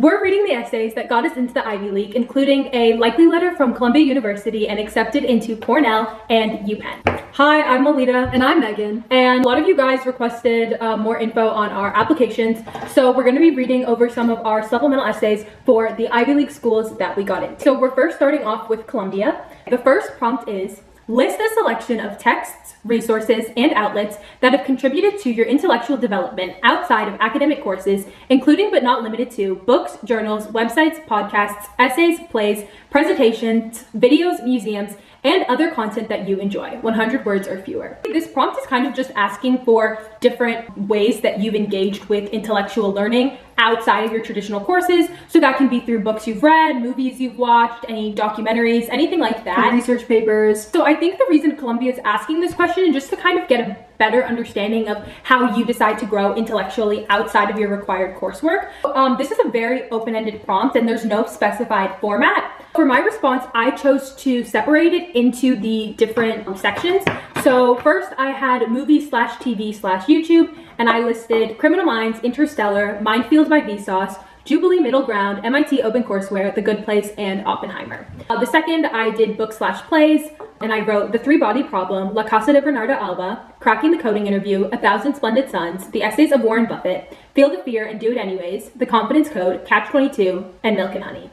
We're reading the essays that got us into the Ivy League, including a likely letter from Columbia University and accepted into Cornell and UPenn. Hi, I'm Melita. And I'm Megan. And a lot of you guys requested more info on our applications, so we're going to be reading over some of our supplemental essays for the Ivy League schools that we got into. So we're first starting off with Columbia. The first prompt is, list a selection of texts, resources, and outlets that have contributed to your intellectual development outside of academic courses, including but not limited to books, journals, websites, podcasts, essays, plays, presentations, videos, museums, and other content that you enjoy, 100 words or fewer. This prompt is kind of just asking for different ways that you've engaged with intellectual learning outside of your traditional courses. So that can be through books you've read, movies you've watched, any documentaries, anything like that. Research papers. So I think the reason Columbia is asking this question is just to kind of get a better understanding of how you decide to grow intellectually outside of your required coursework. This is a very open-ended prompt and there's no specified format. For my response, I chose to separate it into the different sections. So first I had movie/TV/YouTube, and I listed Criminal Minds, Interstellar, Minefield by Vsauce, Jubilee Middle Ground, MIT OpenCourseware, The Good Place, and Oppenheimer. The second, I did book/plays, and I wrote The Three-Body Problem, La Casa de Bernardo Alba, Cracking the Coding Interview, A Thousand Splendid Suns, The Essays of Warren Buffett, Feel the Fear and Do It Anyways, The Confidence Code, Catch-22, and Milk and Honey.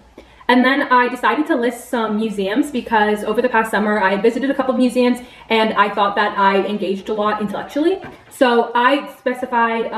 And then I decided to list some museums because over the past summer I visited a couple of museums and I thought that I engaged a lot intellectually. So I specified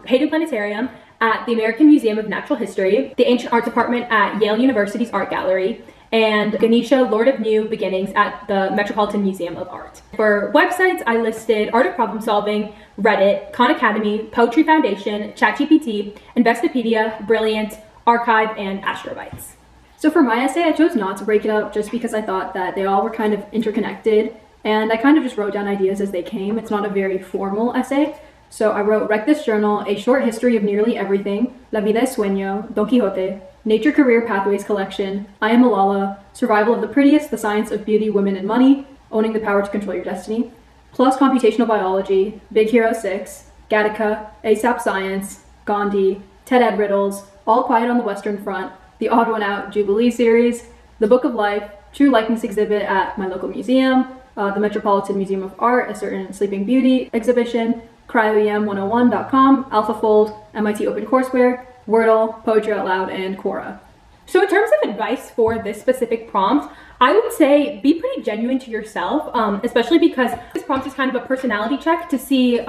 Hayden Planetarium at the American Museum of Natural History, the Ancient Art Department at Yale University's Art Gallery, and Ganesha, Lord of New Beginnings at the Metropolitan Museum of Art. For websites, I listed Art of Problem Solving, Reddit, Khan Academy, Poetry Foundation, ChatGPT, Investopedia, Brilliant, Archive, and Astrobytes. So for my essay, I chose not to break it up just because I thought that they all were kind of interconnected, and I kind of just wrote down ideas as they came. It's not a very formal essay. So I wrote Wreck This Journal, A Short History of Nearly Everything, La Vida es Sueño, Don Quixote, Nature Career Pathways Collection, I Am Malala, Survival of the Prettiest, The Science of Beauty, Women and Money, Owning the Power to Control Your Destiny, plus Computational Biology, Big Hero 6, Gattaca, ASAP Science, Gandhi, TED Ed Riddles, All Quiet on the Western Front, The Odd One Out Jubilee series, The Book of Life, True Likeness exhibit at my local museum, the Metropolitan Museum of Art, a certain Sleeping Beauty exhibition, cryoem101.com, AlphaFold, MIT OpenCourseware, Wordle, Poetry Out Loud, and Quora. So in terms of advice for this specific prompt, I would say be pretty genuine to yourself, especially because this prompt is kind of a personality check to see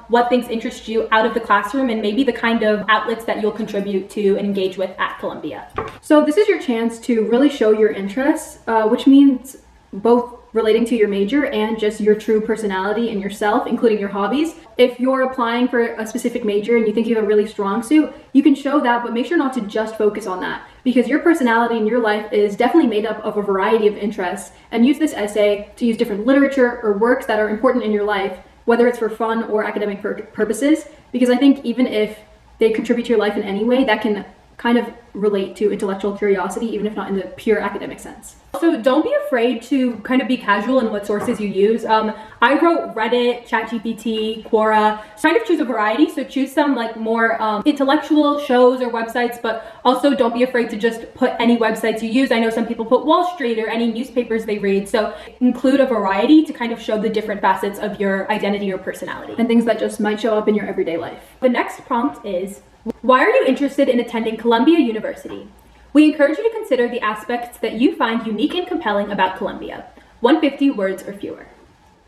what things interest you out of the classroom and maybe the kind of outlets that you'll contribute to and engage with at Columbia. So this is your chance to really show your interests, which means both relating to your major and just your true personality and yourself, including your hobbies. If you're applying for a specific major and you think you have a really strong suit, you can show that, but make sure not to just focus on that, because your personality and your life is definitely made up of a variety of interests, and use this essay to use different literature or works that are important in your life, whether it's for fun or academic purposes, because I think even if they contribute to your life in any way, that can kind of relate to intellectual curiosity, even if not in the pure academic sense. So don't be afraid to kind of be casual in what sources you use. I wrote Reddit, ChatGPT, Quora, kind of choose a variety. So choose some like more intellectual shows or websites, but also don't be afraid to just put any websites you use. I know some people put Wall Street or any newspapers they read. So include a variety to kind of show the different facets of your identity or personality. And things that just might show up in your everyday life. The next prompt is, why are you interested in attending Columbia University? We encourage you to consider the aspects that you find unique and compelling about Columbia, 150 words or fewer.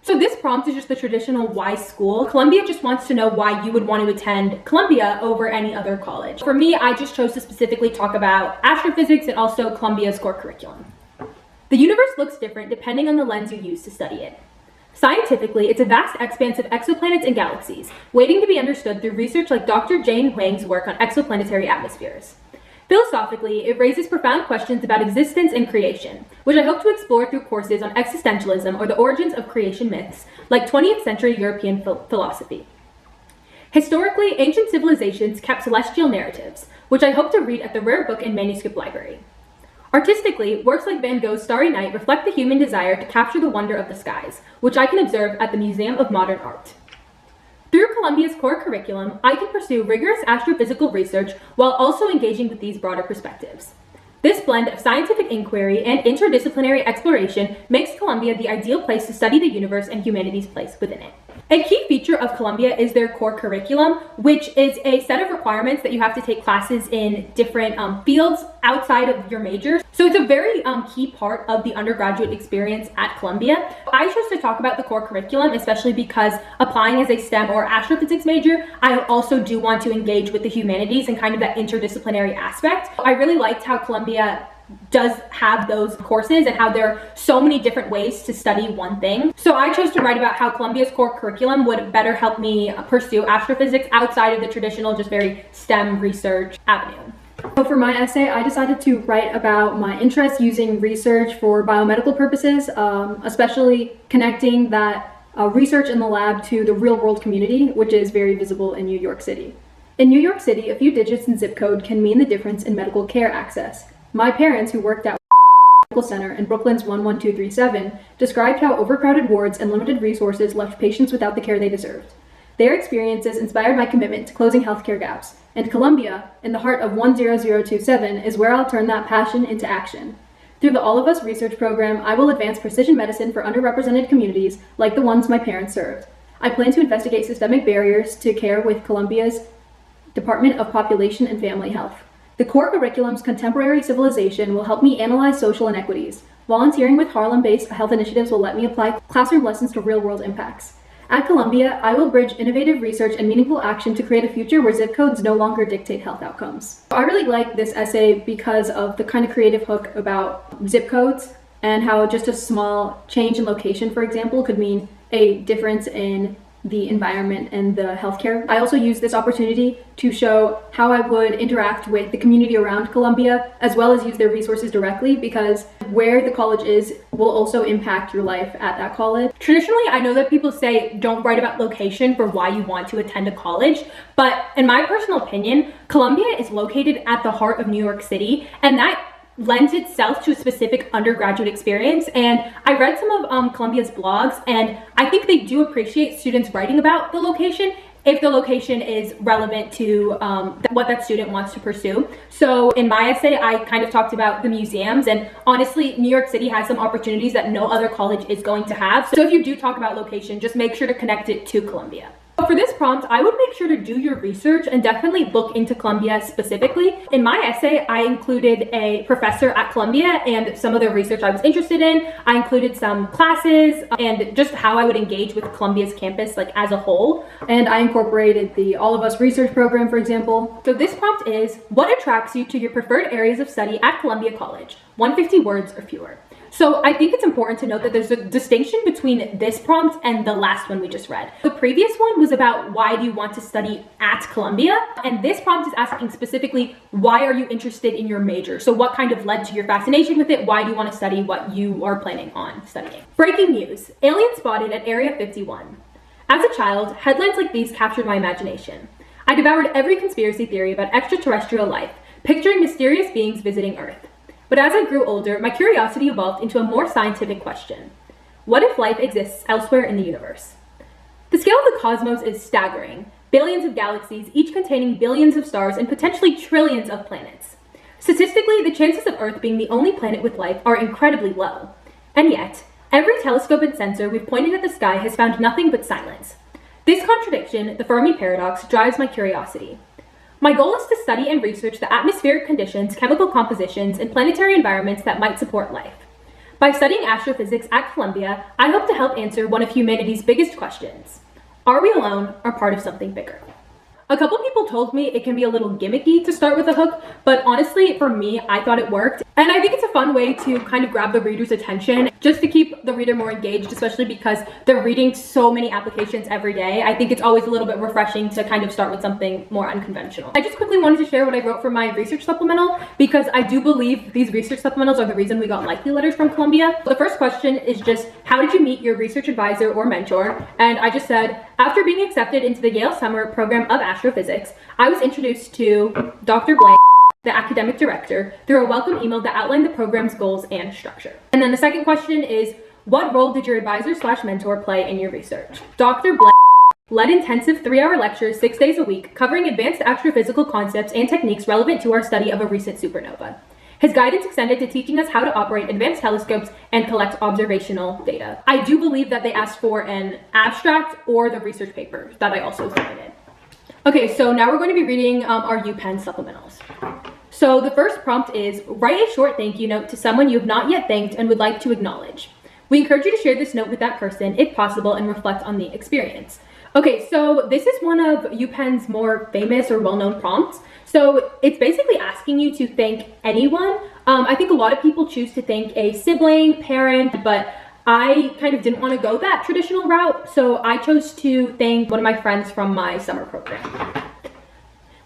So this prompt is just the traditional why school. Columbia just wants to know why you would want to attend Columbia over any other college. For me, I just chose to specifically talk about astrophysics and also Columbia's core curriculum. The universe looks different depending on the lens you use to study it. Scientifically, it's a vast expanse of exoplanets and galaxies, waiting to be understood through research like Dr. Jane Huang's work on exoplanetary atmospheres. Philosophically, it raises profound questions about existence and creation, which I hope to explore through courses on existentialism or the origins of creation myths, like 20th century European philosophy. Historically, ancient civilizations kept celestial narratives, which I hope to read at the Rare Book and Manuscript Library. Artistically, works like Van Gogh's Starry Night reflect the human desire to capture the wonder of the skies, which I can observe at the Museum of Modern Art. Through Columbia's core curriculum, I can pursue rigorous astrophysical research while also engaging with these broader perspectives. This blend of scientific inquiry and interdisciplinary exploration makes Columbia the ideal place to study the universe and humanity's place within it. A key feature of Columbia is their core curriculum, which is a set of requirements that you have to take classes in different fields outside of your major. So it's a very key part of the undergraduate experience at Columbia. I chose to talk about the core curriculum, especially because applying as a STEM or astrophysics major, I also do want to engage with the humanities and kind of that interdisciplinary aspect. I really liked how Columbia does have those courses and how there are so many different ways to study one thing. So I chose to write about how Columbia's core curriculum would better help me pursue astrophysics outside of the traditional, just very STEM research avenue. So for my essay, I decided to write about my interest using research for biomedical purposes, especially connecting that research in the lab to the real world community, which is very visible in New York City. In New York City, a few digits in zip code can mean the difference in medical care access. My parents, who worked at Medical Center in Brooklyn's 11237, described how overcrowded wards and limited resources left patients without the care they deserved. Their experiences inspired my commitment to closing healthcare gaps, and Columbia, in the heart of 10027, is where I'll turn that passion into action. Through the All of Us research program, I will advance precision medicine for underrepresented communities like the ones my parents served. I plan to investigate systemic barriers to care with Columbia's Department of Population and Family Health. The core curriculum's contemporary civilization will help me analyze social inequities. Volunteering with Harlem-based health initiatives will let me apply classroom lessons to real-world impacts. At Columbia, I will bridge innovative research and meaningful action to create a future where zip codes no longer dictate health outcomes. I really like this essay because of the kind of creative hook about zip codes and how just a small change in location, for example, could mean a difference in the environment and the healthcare. I also use this opportunity to show how I would interact with the community around Columbia, as well as use their resources directly, because where the college is will also impact your life at that college. Traditionally, I know that people say don't write about location for why you want to attend a college, but in my personal opinion, Columbia is located at the heart of New York City, and that lends itself to a specific undergraduate experience. And I read some of Columbia's blogs, and I think they do appreciate students writing about the location if the location is relevant to what that student wants to pursue. So in my essay, I kind of talked about the museums, and honestly, New York City has some opportunities that no other college is going to have. So if you do talk about location, just make sure to connect it to Columbia. For this prompt, I would make sure to do your research and definitely look into Columbia specifically. In my essay, I included a professor at Columbia and some of the research I was interested in. I included some classes and just how I would engage with Columbia's campus like as a whole. And I incorporated the All of Us research program, for example. So this prompt is, what attracts you to your preferred areas of study at Columbia College? 150 words or fewer. So I think it's important to note that there's a distinction between this prompt and the last one we just read. The previous one was about why do you want to study at Columbia? And this prompt is asking specifically, why are you interested in your major? So what kind of led to your fascination with it? Why do you want to study what you are planning on studying? Breaking news, alien spotted at Area 51. As a child, headlines like these captured my imagination. I devoured every conspiracy theory about extraterrestrial life, picturing mysterious beings visiting Earth. But as I grew older, my curiosity evolved into a more scientific question. What if life exists elsewhere in the universe? The scale of the cosmos is staggering. Billions of galaxies, each containing billions of stars and potentially trillions of planets. Statistically, the chances of Earth being the only planet with life are incredibly low. And yet, every telescope and sensor we've pointed at the sky has found nothing but silence. This contradiction, the Fermi paradox, drives my curiosity. My goal is to study and research the atmospheric conditions, chemical compositions, and planetary environments that might support life. By studying astrophysics at Columbia, I hope to help answer one of humanity's biggest questions. Are we alone or part of something bigger? A couple people told me it can be a little gimmicky to start with a hook, but honestly, for me, I thought it worked. And I think it's a fun way to kind of grab the reader's attention, just to keep the reader more engaged, especially because they're reading so many applications every day. I think it's always a little bit refreshing to kind of start with something more unconventional. I just quickly wanted to share what I wrote for my research supplemental, because I do believe these research supplementals are the reason we got likely letters from Columbia. The first question is just, how did you meet your research advisor or mentor? And I just said, after being accepted into the Yale summer program of astrophysics, I was introduced to Dr. Blank, the academic director, through a welcome email that outlined the program's goals and structure. And then the second question is, what role did your advisor/mentor play in your research? Dr. Blank led intensive 3-hour lectures 6 days a week, covering advanced astrophysical concepts and techniques relevant to our study of a recent supernova. His guidance extended to teaching us how to operate advanced telescopes and collect observational data. I do believe that they asked for an abstract or the research paper that I also submitted. Okay, so now we're going to be reading our UPenn supplementals. So the first prompt is, write a short thank you note to someone you have not yet thanked and would like to acknowledge. We encourage you to share this note with that person, if possible, and reflect on the experience. Okay, so this is one of UPenn's more famous or well-known prompts. So it's basically asking you to thank anyone. I think a lot of people choose to thank a sibling, parent, but I kind of didn't want to go that traditional route. So I chose to thank one of my friends from my summer program.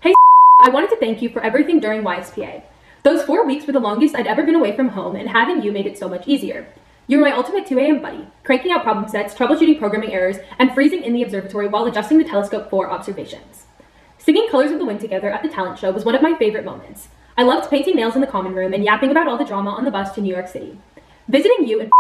Hey, I wanted to thank you for everything during YSPA. Those 4 weeks were the longest I'd ever been away from home, and having you made it so much easier. You were my ultimate 2 a.m. buddy, cranking out problem sets, troubleshooting programming errors, and freezing in the observatory while adjusting the telescope for observations. Singing Colors of the Wind together at the talent show was one of my favorite moments. I loved painting nails in the common room and yapping about all the drama on the bus to New York City. Visiting you in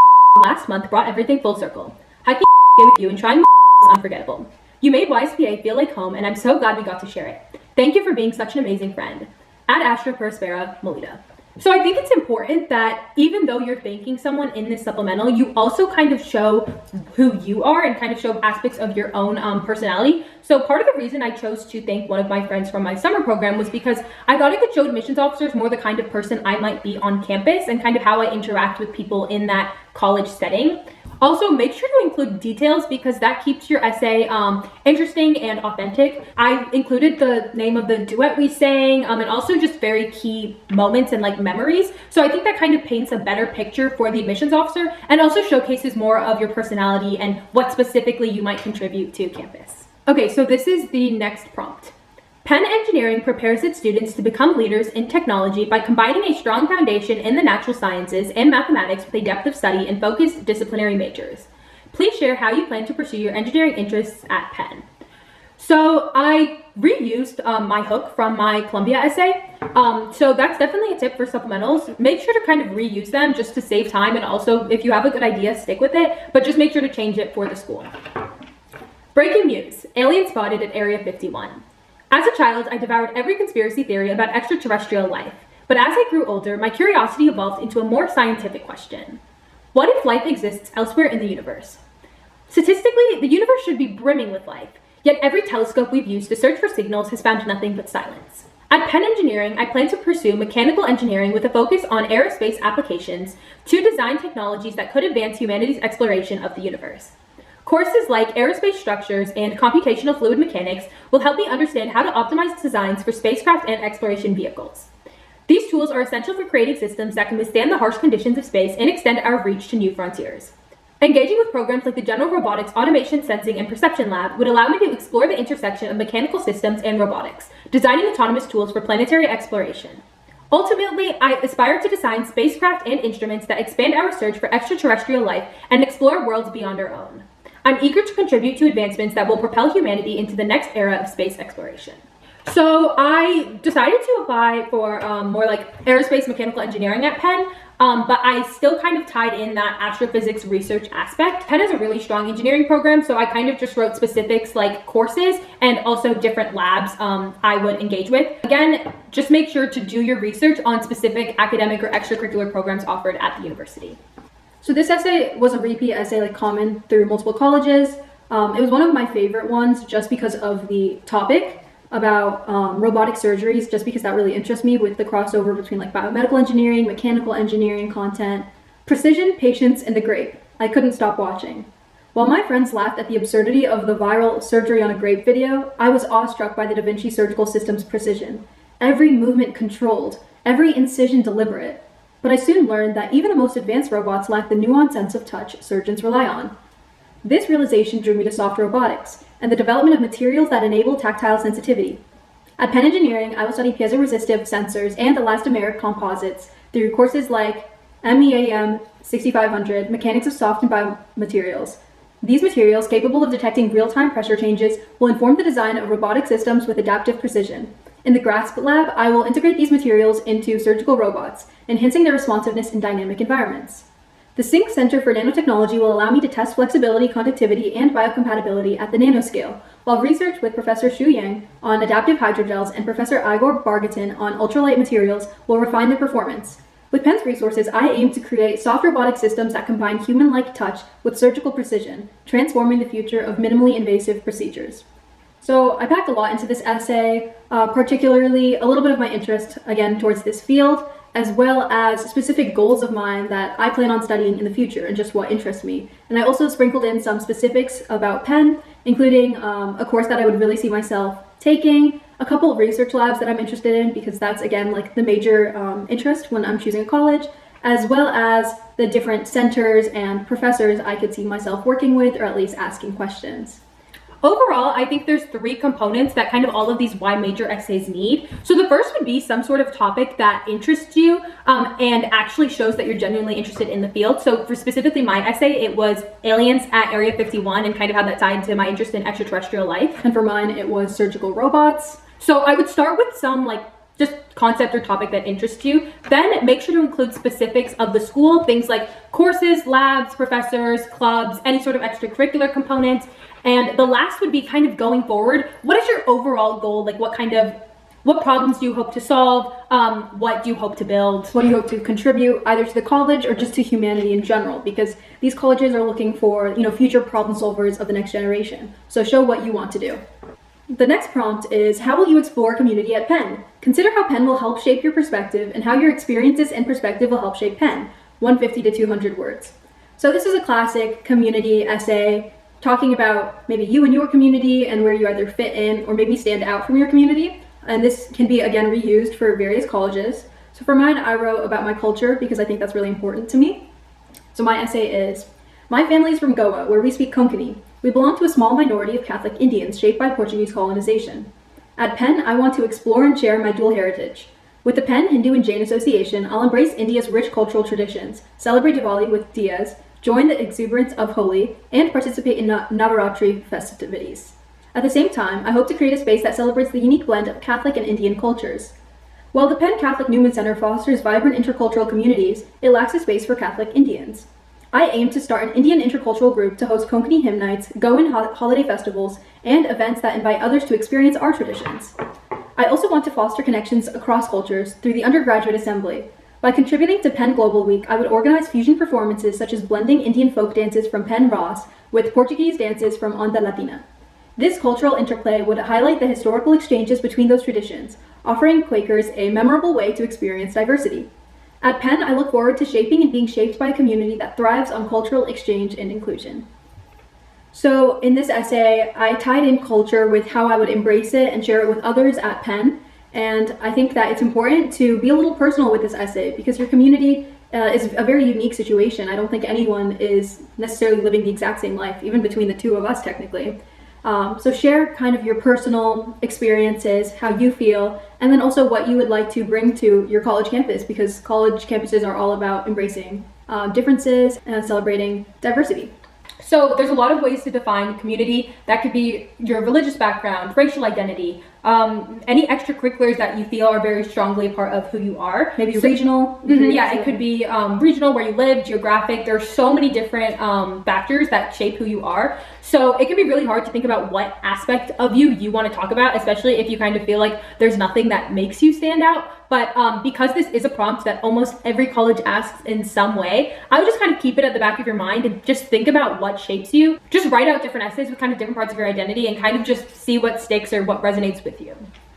last month brought everything full circle. Hiking with you and trying was unforgettable. You made YSPA feel like home, and I'm so glad we got to share it. Thank you for being such an amazing friend. Ad Astra Prospera, Melita. So I think it's important that even though you're thanking someone in this supplemental, you also kind of show who you are and kind of show aspects of your own personality. So part of the reason I chose to thank one of my friends from my summer program was because I thought it could show admissions officers more the kind of person I might be on campus and kind of how I interact with people in that college setting. Also, make sure to include details because that keeps your essay interesting and authentic. I included the name of the duet we sang and also just very key moments and like memories. So I think that kind of paints a better picture for the admissions officer and also showcases more of your personality and what specifically you might contribute to campus. Okay, so this is the next prompt. Penn Engineering prepares its students to become leaders in technology by combining a strong foundation in the natural sciences and mathematics with a depth of study in focused disciplinary majors. Please share how you plan to pursue your engineering interests at Penn. So I reused my hook from my Columbia essay. So that's definitely a tip for supplementals. Make sure to kind of reuse them just to save time, and also if you have a good idea, stick with it, but just make sure to change it for the school. Breaking news, alien spotted at Area 51. As a child, I devoured every conspiracy theory about extraterrestrial life, but as I grew older, my curiosity evolved into a more scientific question. What if life exists elsewhere in the universe? Statistically, the universe should be brimming with life, yet every telescope we've used to search for signals has found nothing but silence. At Penn Engineering, I plan to pursue mechanical engineering with a focus on aerospace applications to design technologies that could advance humanity's exploration of the universe. Courses like aerospace structures and computational fluid mechanics will help me understand how to optimize designs for spacecraft and exploration vehicles. These tools are essential for creating systems that can withstand the harsh conditions of space and extend our reach to new frontiers. Engaging with programs like the General Robotics Automation, Sensing, and Perception Lab would allow me to explore the intersection of mechanical systems and robotics, designing autonomous tools for planetary exploration. Ultimately, I aspire to design spacecraft and instruments that expand our search for extraterrestrial life and explore worlds beyond our own. I'm eager to contribute to advancements that will propel humanity into the next era of space exploration. So I decided to apply for more like aerospace mechanical engineering at Penn, but I still kind of tied in that astrophysics research aspect. Penn has a really strong engineering program, so I kind of just wrote specifics like courses and also different labs I would engage with. Again, just make sure to do your research on specific academic or extracurricular programs offered at the university. So this essay was a repeat essay, like common through multiple colleges. It was one of my favorite ones just because of the topic about robotic surgeries, just because that really interests me with the crossover between like biomedical engineering, mechanical engineering content, precision, patience, and the grape. I couldn't stop watching. While my friends laughed at the absurdity of the viral surgery on a grape video, I was awestruck by the Da Vinci surgical system's precision. Every movement controlled, every incision deliberate. But I soon learned that even the most advanced robots lack the nuanced sense of touch surgeons rely on. This realization drew me to soft robotics and the development of materials that enable tactile sensitivity. At Penn Engineering, I will study piezoresistive sensors and elastomeric composites through courses like MEAM 6500, Mechanics of Soft and Biomaterials. These materials, capable of detecting real-time pressure changes, will inform the design of robotic systems with adaptive precision. In the GRASP lab, I will integrate these materials into surgical robots, enhancing their responsiveness in dynamic environments. The Sync Center for Nanotechnology will allow me to test flexibility, conductivity, and biocompatibility at the nanoscale, while research with Professor Xu Yang on adaptive hydrogels and Professor Igor Bargatin on ultralight materials will refine their performance. With Penn's resources, I aim to create soft robotic systems that combine human-like touch with surgical precision, transforming the future of minimally invasive procedures. So I packed a lot into this essay, particularly a little bit of my interest, again, towards this field, as well as specific goals of mine that I plan on studying in the future and just what interests me. And I also sprinkled in some specifics about Penn, including a course that I would really see myself taking, a couple of research labs that I'm interested in because that's, again, like the major interest when I'm choosing a college, as well as the different centers and professors I could see myself working with or at least asking questions. Overall, I think there's 3 components that kind of all of these why major essays need. So the first would be some sort of topic that interests you and actually shows that you're genuinely interested in the field. So for specifically my essay, it was aliens at Area 51 and kind of how that tied to my interest in extraterrestrial life. And for mine, it was surgical robots. So I would start with some just concept or topic that interests you. Then make sure to include specifics of the school, things like courses, labs, professors, clubs, any sort of extracurricular components. And the last would be kind of going forward. What is your overall goal? Like what problems do you hope to solve? What do you hope to build? What do you hope to contribute either to the college or just to humanity in general? Because these colleges are looking for, future problem solvers of the next generation. So show what you want to do. The next prompt is, how will you explore community at Penn? Consider how Penn will help shape your perspective and how your experiences and perspective will help shape Penn. 150 to 200 words. So this is a classic community essay talking about maybe you and your community and where you either fit in or maybe stand out from your community. And this can be, again, reused for various colleges. So for mine, I wrote about my culture because I think that's really important to me. So my essay is, my family is from Goa, where we speak Konkani. We belong to a small minority of Catholic Indians shaped by Portuguese colonization. At Penn, I want to explore and share my dual heritage. With the Penn Hindu and Jain Association, I'll embrace India's rich cultural traditions, celebrate Diwali with diyas, join the exuberance of Holi, and participate in Navaratri festivities. At the same time, I hope to create a space that celebrates the unique blend of Catholic and Indian cultures. While the Penn Catholic Newman Center fosters vibrant intercultural communities, it lacks a space for Catholic Indians. I aim to start an Indian intercultural group to host Konkani hymn nights, Goan holiday festivals, and events that invite others to experience our traditions. I also want to foster connections across cultures through the undergraduate assembly. By contributing to Penn Global Week, I would organize fusion performances such as blending Indian folk dances from Penn Ross with Portuguese dances from Onda Latina. This cultural interplay would highlight the historical exchanges between those traditions, offering Quakers a memorable way to experience diversity. At Penn, I look forward to shaping and being shaped by a community that thrives on cultural exchange and inclusion. So in this essay, I tied in culture with how I would embrace it and share it with others at Penn. And I think that it's important to be a little personal with this essay because your community is a very unique situation. I don't think anyone is necessarily living the exact same life, even between the two of us technically. So share kind of your personal experiences, how you feel, and then also what you would like to bring to your college campus because college campuses are all about embracing differences and celebrating diversity. So there's a lot of ways to define community. That could be your religious background, racial identity, any extracurriculars that you feel are very strongly a part of who you are. Maybe regional. Yeah, it could be regional, where you live, geographic. There are so many different factors that shape who you are. So it can be really hard to think about what aspect of you want to talk about, especially if you kind of feel like there's nothing that makes you stand out. But because this is a prompt that almost every college asks in some way, I would just kind of keep it at the back of your mind and just think about what shapes you. Just write out different essays with kind of different parts of your identity and kind of just see what sticks or what resonates with you.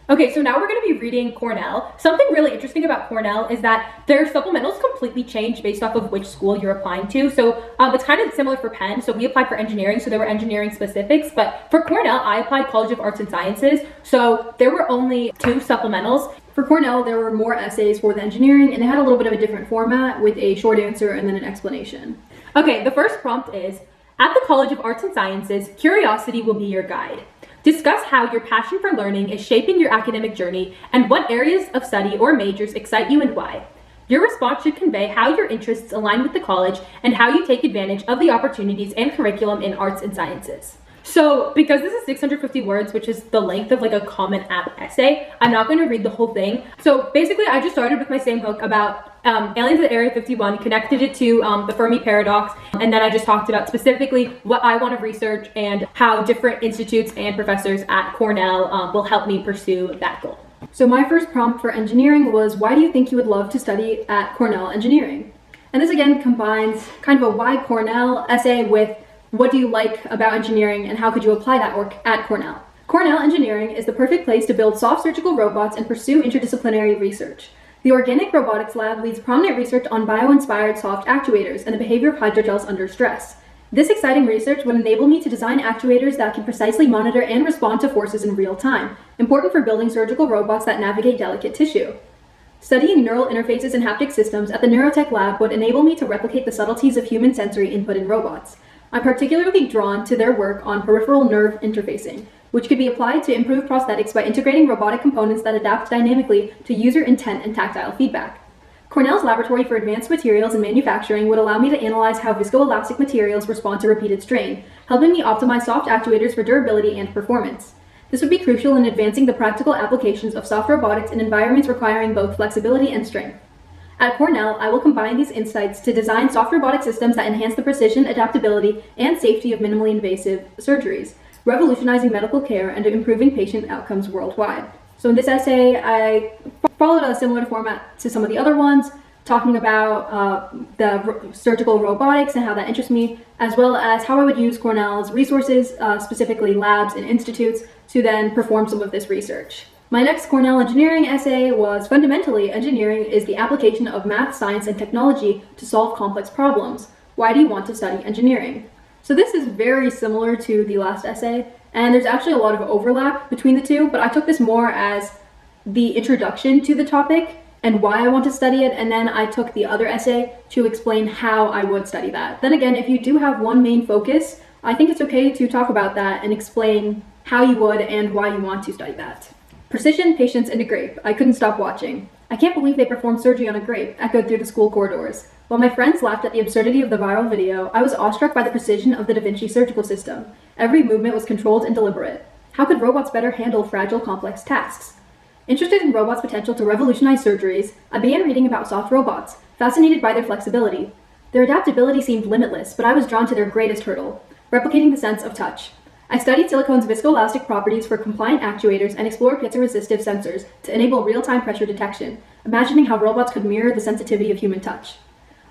Okay, so now we're going to be reading Cornell. Something really interesting about Cornell is that their supplementals completely change based off of which school you're applying to. So it's kind of similar for Penn. So we applied for engineering, so there were engineering specifics. But for Cornell, I applied College of Arts and Sciences. So there were only 2 supplementals. For Cornell, there were more essays for the engineering, and it had a little bit of a different format with a short answer and then an explanation. Okay, the first prompt is, at the College of Arts and Sciences, curiosity will be your guide. Discuss how your passion for learning is shaping your academic journey and what areas of study or majors excite you and why. Your response should convey how your interests align with the college and how you take advantage of the opportunities and curriculum in arts and sciences. So because this is 650 words, which is the length of like a Common App essay, I'm not going to read the whole thing. So basically I just started with my same hook about aliens at Area 51, connected it to the Fermi paradox, and then I just talked about specifically what I want to research and how different institutes and professors at Cornell will help me pursue that goal. So my first prompt for engineering was, why do you think you would love to study at Cornell Engineering? And this again combines kind of a why Cornell essay with what do you like about engineering and how could you apply that work at Cornell. Cornell Engineering is the perfect place to build soft surgical robots and pursue interdisciplinary research. The Organic Robotics Lab leads prominent research on bio-inspired soft actuators and the behavior of hydrogels under stress. This exciting research would enable me to design actuators that can precisely monitor and respond to forces in real time, important for building surgical robots that navigate delicate tissue. Studying neural interfaces and haptic systems at the Neurotech Lab would enable me to replicate the subtleties of human sensory input in robots. I'm particularly drawn to their work on peripheral nerve interfacing, which could be applied to improve prosthetics by integrating robotic components that adapt dynamically to user intent and tactile feedback. Cornell's Laboratory for Advanced Materials and Manufacturing would allow me to analyze how viscoelastic materials respond to repeated strain, helping me optimize soft actuators for durability and performance. This would be crucial in advancing the practical applications of soft robotics in environments requiring both flexibility and strength. At Cornell, I will combine these insights to design soft robotic systems that enhance the precision, adaptability, and safety of minimally invasive surgeries, revolutionizing medical care and improving patient outcomes worldwide. So in this essay, I followed a similar format to some of the other ones, talking about the surgical robotics and how that interests me, as well as how I would use Cornell's resources, specifically labs and institutes, to then perform some of this research. My next Cornell engineering essay was, fundamentally, engineering is the application of math, science, and technology to solve complex problems. Why do you want to study engineering? So this is very similar to the last essay, and there's actually a lot of overlap between the two, but I took this more as the introduction to the topic and why I want to study it, and then I took the other essay to explain how I would study that. Then again, if you do have one main focus, I think it's okay to talk about that and explain how you would and why you want to study that. Precision, patience, and a grape. I couldn't stop watching. I can't believe they performed surgery on a grape, echoed through the school corridors. While my friends laughed at the absurdity of the viral video, I was awestruck by the precision of the Da Vinci surgical system. Every movement was controlled and deliberate. How could robots better handle fragile, complex tasks? Interested in robots' potential to revolutionize surgeries, I began reading about soft robots, fascinated by their flexibility. Their adaptability seemed limitless, but I was drawn to their greatest hurdle, replicating the sense of touch. I studied silicone's viscoelastic properties for compliant actuators and explored piezoresistive sensors to enable real-time pressure detection, imagining how robots could mirror the sensitivity of human touch.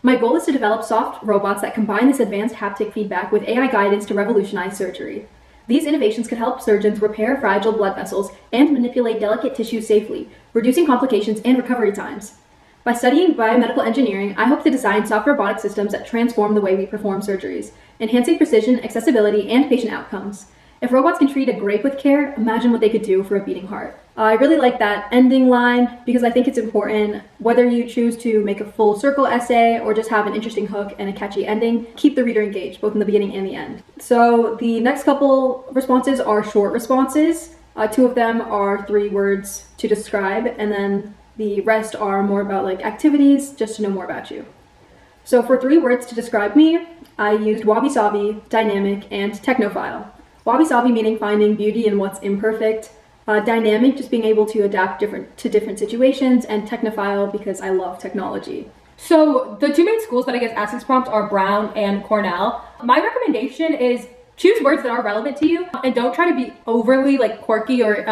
My goal is to develop soft robots that combine this advanced haptic feedback with AI guidance to revolutionize surgery. These innovations could help surgeons repair fragile blood vessels and manipulate delicate tissues safely, reducing complications and recovery times. By studying biomedical engineering, I hope to design soft robotic systems that transform the way we perform surgeries, enhancing precision, accessibility, and patient outcomes. If robots can treat a grape with care, imagine what they could do for a beating heart. I really like that ending line because I think it's important, whether you choose to make a full circle essay or just have an interesting hook and a catchy ending, keep the reader engaged, both in the beginning and the end. So the next couple responses are short responses. Two of them are 3 words to describe, and then the rest are more about like activities, just to know more about you. So for 3 words to describe me, I used wabi-sabi, dynamic, and technophile. Wabi-sabi meaning finding beauty in what's imperfect, dynamic just being able to adapt to different situations, and technophile because I love technology. So the 2 main schools that I guess ask this prompt are Brown and Cornell. My recommendation is choose words that are relevant to you and don't try to be overly like quirky or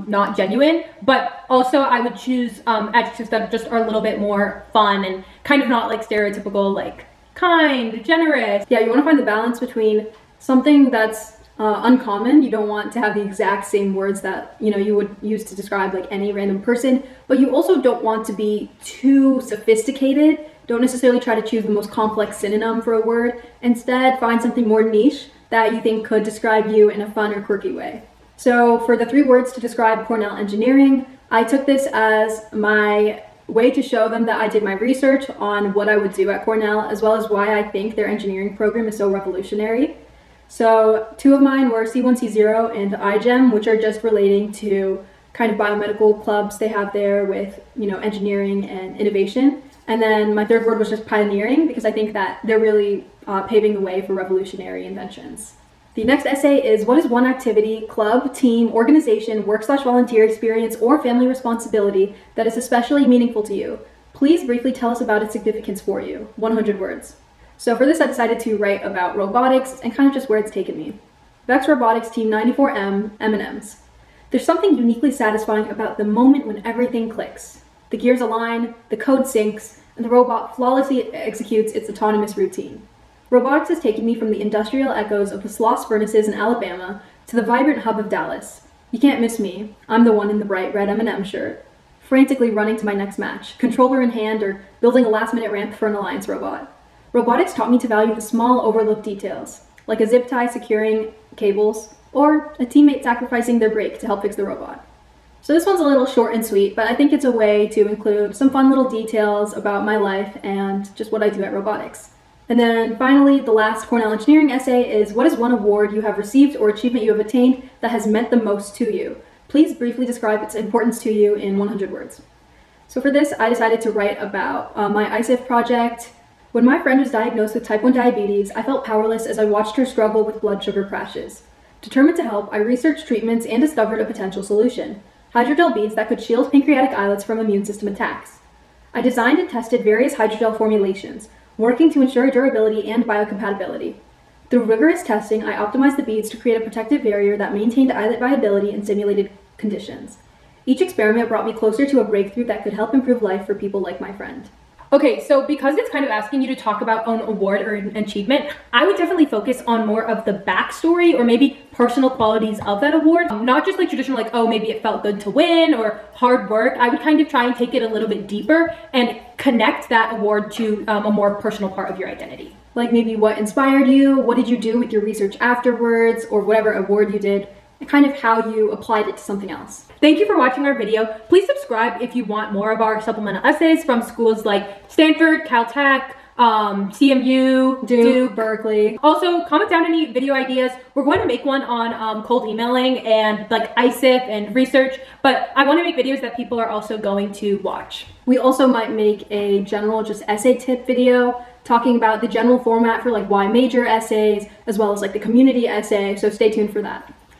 not genuine, but also I would choose adjectives that just are a little bit more fun and kind of not like stereotypical like kind, generous. Yeah, you want to find the balance between something that's uncommon. You don't want to have the exact same words that you would use to describe like any random person, but you also don't want to be too sophisticated. Don't necessarily try to choose the most complex synonym for a word. Instead, find something more niche that you think could describe you in a fun or quirky way. So for the 3 words to describe Cornell engineering, I took this as my way to show them that I did my research on what I would do at Cornell, as well as why I think their engineering program is so revolutionary. So 2 of mine were C1, C0, and iGEM, which are just relating to kind of biomedical clubs they have there with, engineering and innovation. And then my 3rd word was just pioneering, because I think that they're really paving the way for revolutionary inventions. The next essay is, what is one activity, club, team, organization, work/volunteer experience, or family responsibility that is especially meaningful to you? Please briefly tell us about its significance for you. 100 words. So for this, I decided to write about robotics and kind of just where it's taken me. Vex Robotics Team 94M, M&Ms. There's something uniquely satisfying about the moment when everything clicks. The gears align, the code syncs, and the robot flawlessly executes its autonomous routine. Robotics has taken me from the industrial echoes of the Sloss furnaces in Alabama to the vibrant hub of Dallas. You can't miss me. I'm the one in the bright red M&M shirt, frantically running to my next match, controller in hand or building a last-minute ramp for an alliance robot. Robotics taught me to value the small, overlooked details, like a zip tie securing cables, or a teammate sacrificing their brake to help fix the robot. So this one's a little short and sweet, but I think it's a way to include some fun little details about my life and just what I do at robotics. And then finally, the last Cornell engineering essay is, what is one award you have received or achievement you have attained that has meant the most to you? Please briefly describe its importance to you in 100 words. So for this, I decided to write about my ISIF project. When my friend was diagnosed with type 1 diabetes, I felt powerless as I watched her struggle with blood sugar crashes. Determined to help, I researched treatments and discovered a potential solution: hydrogel beads that could shield pancreatic islets from immune system attacks. I designed and tested various hydrogel formulations, working to ensure durability and biocompatibility. Through rigorous testing, I optimized the beads to create a protective barrier that maintained islet viability in simulated conditions. Each experiment brought me closer to a breakthrough that could help improve life for people like my friend. Okay, so because it's kind of asking you to talk about an award or an achievement, I would definitely focus on more of the backstory or maybe personal qualities of that award. Not just like traditional, like, oh, maybe it felt good to win or hard work. I would kind of try and take it a little bit deeper and connect that award to a more personal part of your identity. Like maybe what inspired you, what did you do with your research afterwards, or whatever award you did, and kind of how you applied it to something else. Thank you for watching our video. Please subscribe if you want more of our supplemental essays from schools like Stanford, Caltech, CMU, Duke, Berkeley. Also, comment down any video ideas. We're going to make one on cold emailing and like ISIF and research, but I want to make videos that people are also going to watch. We also might make a general just essay tip video talking about the general format for like why major essays, as well as like the community essay, so stay tuned for that.